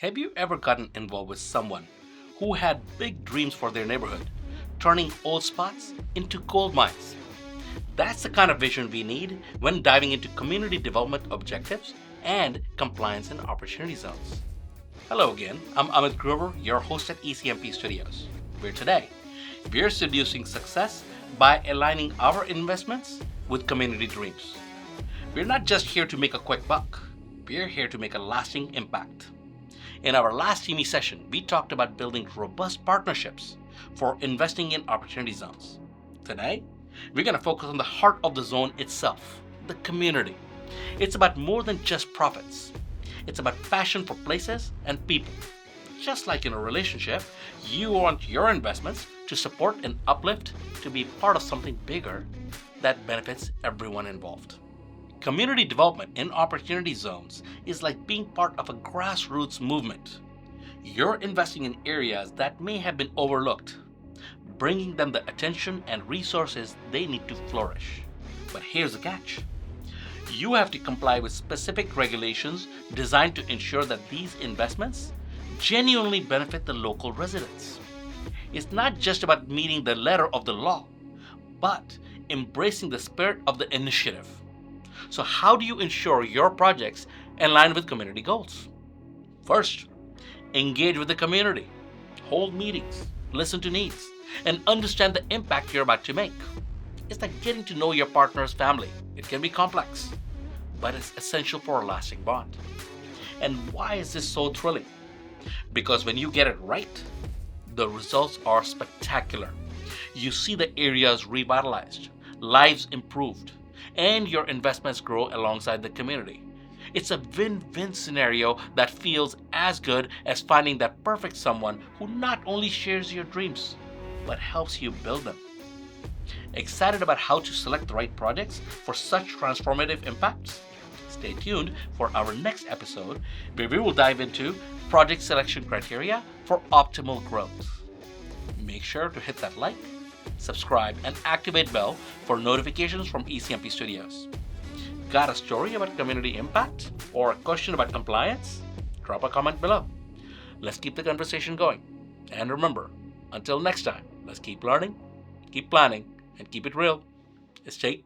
Have you ever gotten involved with someone who had big dreams for their neighborhood, turning old spots into gold mines? That's the kind of vision we need when diving into community development objectives and compliance and opportunity zones. Hello again, I'm Amit Grover, your host at ECMP Studios, where today we're seducing success by aligning our investments with community dreams. We're not just here to make a quick buck, we're here to make a lasting impact. In our last teamy session, we talked about building robust partnerships for investing in opportunity zones. Today, we're going to focus on the heart of the zone itself, the community. It's about more than just profits. It's about passion for places and people. Just like in a relationship, you want your investments to support and uplift, to be part of something bigger that benefits everyone involved. Community development in opportunity zones is like being part of a grassroots movement. You're investing in areas that may have been overlooked, bringing them the attention and resources they need to flourish. But here's the catch. You have to comply with specific regulations designed to ensure that these investments genuinely benefit the local residents. It's not just about meeting the letter of the law, but embracing the spirit of the initiative. So, how do you ensure your projects align with community goals? First, engage with the community, hold meetings, listen to needs, and understand the impact you're about to make. It's like getting to know your partner's family. It can be complex, but it's essential for a lasting bond. And why is this so thrilling? Because when you get it right, the results are spectacular. You see the areas revitalized, lives improved, and your investments grow alongside the community. It's a win-win scenario that feels as good as finding that perfect someone who not only shares your dreams, but helps you build them. Excited about how to select the right projects for such transformative impacts? Stay tuned for our next episode where we will dive into project selection criteria for optimal growth. Make sure to hit that like, subscribe, and activate bell for notifications from ECMP Studios. Got a story about community impact or a question about compliance? Drop a comment below. Let's keep the conversation going. And remember, until next time, let's keep learning, keep planning, and keep it real. Stay